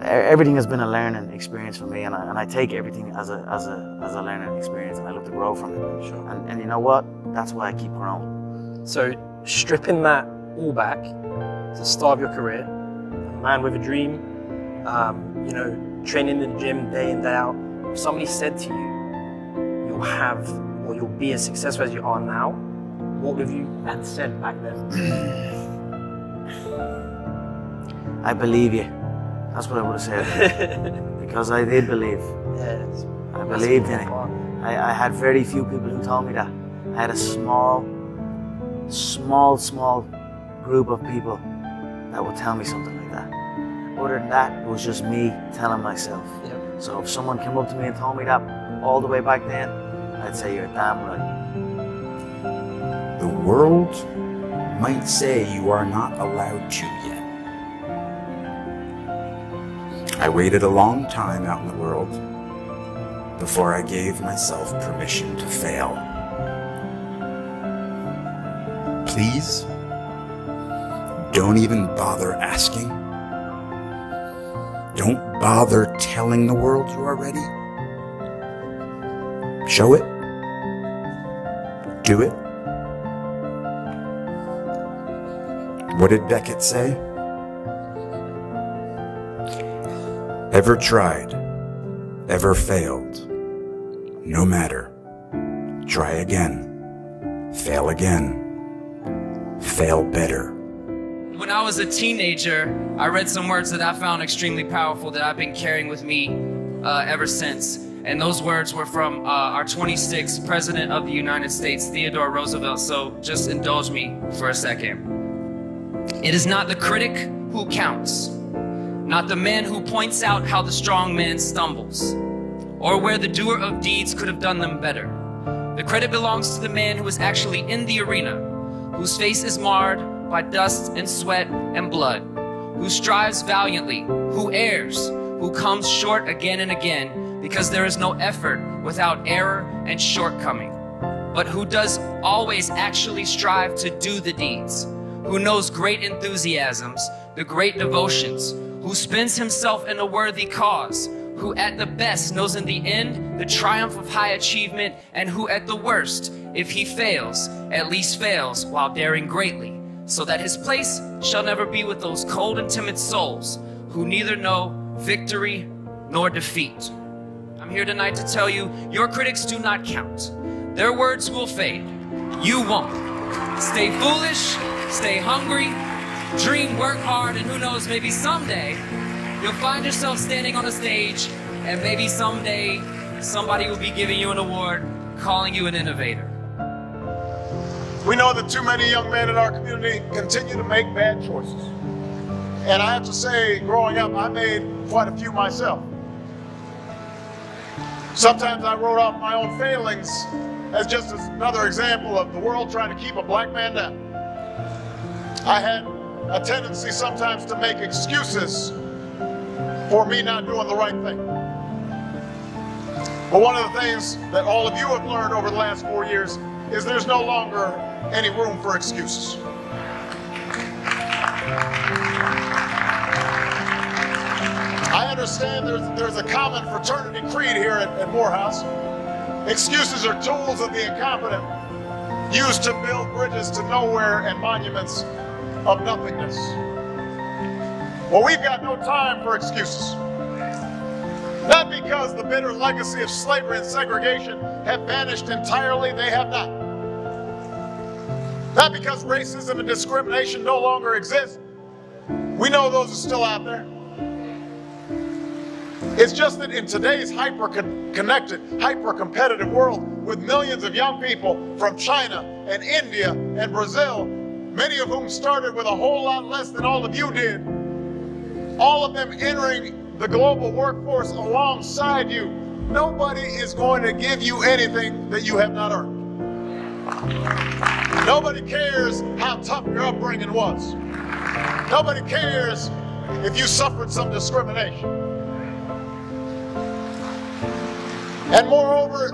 everything has been a learning experience for me, and I take everything as a learning experience, and I look to grow from it. Sure. And you know what? That's why I keep growing. So stripping that all back to the start of your career, a man with a dream, you know, training in the gym day in, day out. If somebody said to you, you'll have, or you'll be as successful as you are now, what would you have said back then? I believe you. That's what I would have said. Because I did believe. Yes. I believed in it. I had very few people who told me that. I had a small group of people that would tell me something like that. Other than that, it was just me telling myself. Yep. So if someone came up to me and told me that all the way back then, I'd say, you're damn right. The world might say you are not allowed to yet. I waited a long time out in the world before I gave myself permission to fail. Please, don't even bother asking. Don't bother telling the world you are ready. Show it. Do it. What did Beckett say? Ever tried, ever failed, no matter. Try again, fail again, fail better. When I was a teenager, I read some words that I found extremely powerful that I've been carrying with me ever since. And those words were from our 26th President of the United States, Theodore Roosevelt. So just indulge me for a second. It is not the critic who counts, not the man who points out how the strong man stumbles, or where the doer of deeds could have done them better. The credit belongs to the man who is actually in the arena, whose face is marred by dust and sweat and blood, who strives valiantly, who errs, who comes short again and again, because there is no effort without error and shortcoming, but who does always actually strive to do the deeds, who knows great enthusiasms, the great devotions, who spends himself in a worthy cause, who at the best knows in the end the triumph of high achievement, and who at the worst, if he fails, at least fails while daring greatly, so that his place shall never be with those cold and timid souls who neither know victory nor defeat. I'm here tonight to tell you, your critics do not count. Their words will fade. You won't. Stay foolish, stay hungry, dream, work hard, and who knows, maybe someday you'll find yourself standing on a stage, and maybe someday somebody will be giving you an award, calling you an innovator. We know that too many young men in our community continue to make bad choices. And I have to say, growing up, I made quite a few myself. Sometimes I wrote off my own failings as just another example of the world trying to keep a black man down. I had a tendency sometimes to make excuses for me not doing the right thing. But one of the things that all of you have learned over the last 4 years is there's no longer any room for excuses. I understand there's a common fraternity creed here at Morehouse. Excuses are tools of the incompetent, used to build bridges to nowhere and monuments of nothingness. Well, we've got no time for excuses. Not because the bitter legacy of slavery and segregation have vanished entirely, they have not. Not because racism and discrimination no longer exist. We know those are still out there. It's just that in today's hyper-connected, hyper-competitive world, with millions of young people from China and India and Brazil, many of whom started with a whole lot less than all of you did, all of them entering the global workforce alongside you, nobody is going to give you anything that you have not earned. Nobody cares how tough your upbringing was. Nobody cares if you suffered some discrimination. And moreover,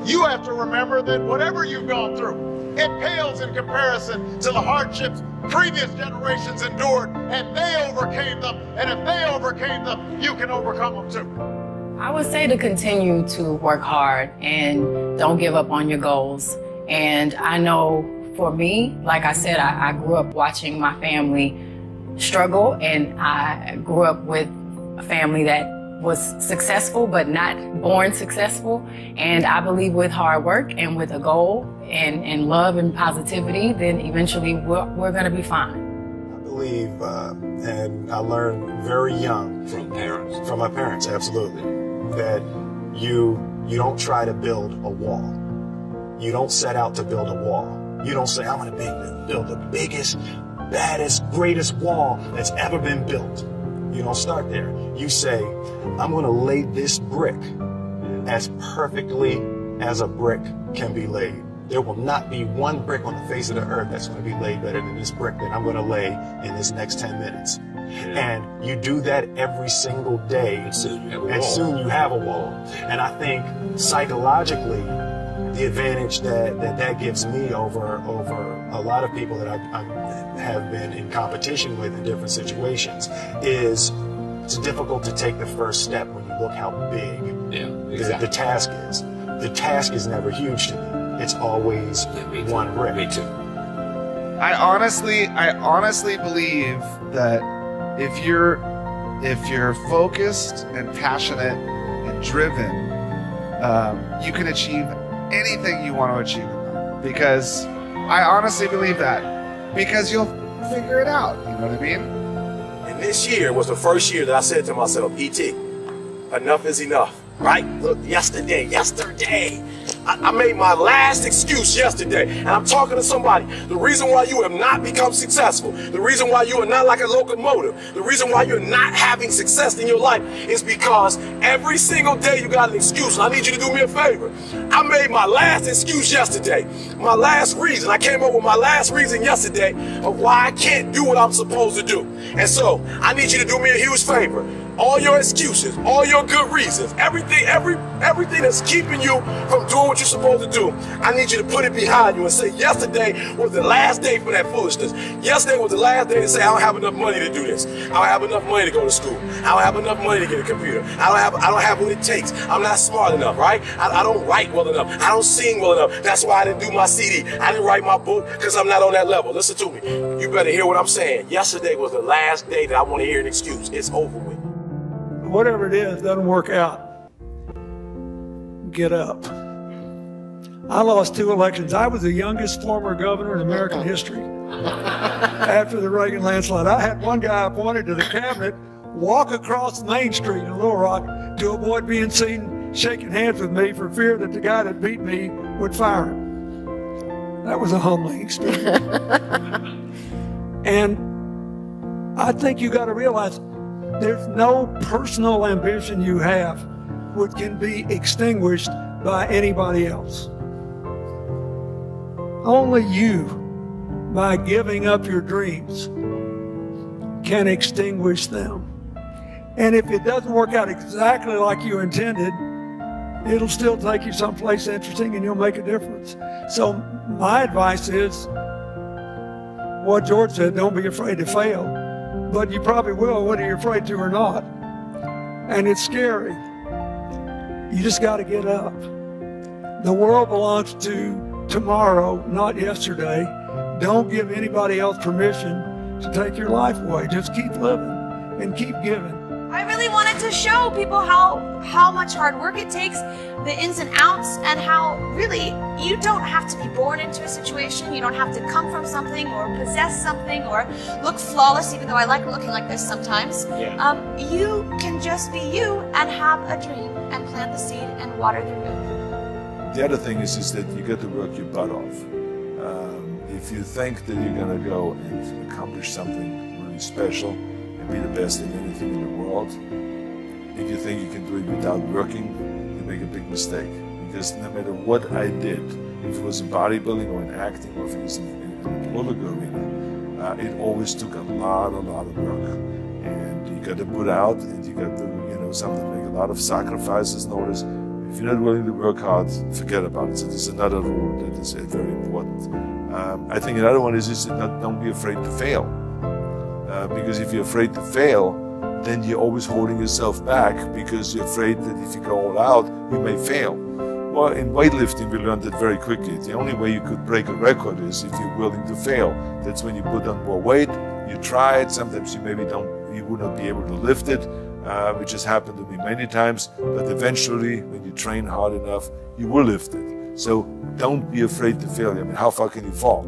you have to remember that whatever you've gone through, It pales in comparison to the hardships previous generations endured, and they overcame them. And if they overcame them, you can overcome them too. I would say to continue to work hard and don't give up on your goals. And I know for me, like I said, I grew up watching my family struggle, and I grew up with a family that was successful but not born successful. And I believe with hard work and with a goal and love and positivity, then eventually we're going to be fine. I believe, and I learned very young from my parents, absolutely, that you don't try to build a wall. You don't set out to build a wall. You don't say, I'm going to build the biggest, baddest, greatest wall that's ever been built. You don't start there. You say, I'm going to lay this brick as perfectly as a brick can be laid. There will not be one brick on the face of the earth that's going to be laid better than this brick that I'm going to lay in this next 10 minutes. And you do that every single day, and soon you have a wall. And I think psychologically, the advantage that gives me over a lot of people that I have been in competition with in different situations is it's difficult to take the first step when you look how big the task is. The task is never huge to me. It's always one brick. Me too. I honestly believe that if you're focused and passionate and driven, you can achieve anything you want to achieve in life. Because I honestly believe that. Because you'll figure it out. You know what I mean? And this year was the first year that I said to myself, E.T., enough is enough. Right? Look, yesterday, I made my last excuse yesterday, and I'm talking to somebody. The reason why you have not become successful, the reason why you are not like a locomotive, the reason why you're not having success in your life is because every single day you got an excuse. And I need you to do me a favor. I made my last excuse yesterday, my last reason. I came up with my last reason yesterday of why I can't do what I'm supposed to do. And so I need you to do me a huge favor. All your excuses, all your good reasons, everything that's keeping you from doing what you're supposed to do, I need you to put it behind you and say, yesterday was the last day for that foolishness. Yesterday was the last day to say, I don't have enough money to do this. I don't have enough money to go to school. I don't have enough money to get a computer. I don't have what it takes. I'm not smart enough, right? I don't write well enough. I don't sing well enough. That's why I didn't do my CD. I didn't write my book because I'm not on that level. Listen to me. You better hear what I'm saying. Yesterday was the last day that I want to hear an excuse. It's over with. Whatever it is, doesn't work out, get up. I lost 2 elections. I was the youngest former governor in American history after the Reagan landslide. I had one guy appointed to the cabinet walk across Main Street in Little Rock to avoid being seen shaking hands with me for fear that the guy that beat me would fire him. That was a humbling experience. And I think you got to realize there's no personal ambition you have which can be extinguished by anybody else. Only you, by giving up your dreams, can extinguish them. And if it doesn't work out exactly like you intended, it'll still take you someplace interesting and you'll make a difference. So my advice is what George said, don't be afraid to fail. But you probably will, whether you're afraid to or not. And it's scary. You just got to get up. The world belongs to tomorrow, not yesterday. Don't give anybody else permission to take your life away. Just keep living and keep giving. I really wanted to show people how much hard work it takes, the ins and outs, and how really you don't have to be born into a situation. You don't have to come from something or possess something or look flawless, even though I like looking like this sometimes. Yeah. You can just be you and have a dream and plant the seed and water the root. The other thing is that you got to work your butt off. If you think that you're going to go and accomplish something really special and be the best in anything in the world, if you think you can do it without working, you make a big mistake. Because no matter what I did, if it was in bodybuilding or in acting or if it was in the political arena, it always took a lot of work. And you got to put out and you got to, something make a lot of sacrifices. Notice, if If you're not willing to work hard, forget about it. So there's another rule that is very important. I think another one is just don't be afraid to fail. Because if you're afraid to fail, then you're always holding yourself back because you're afraid that if you go all out, you may fail. Well, in weightlifting, we learned that very quickly. The only way you could break a record is if you're willing to fail. That's when you put on more weight, you try it, sometimes you would not be able to lift it, which has happened to me many times, but eventually, when you train hard enough, you will lift it. So don't be afraid to fail. I mean, how far can you fall?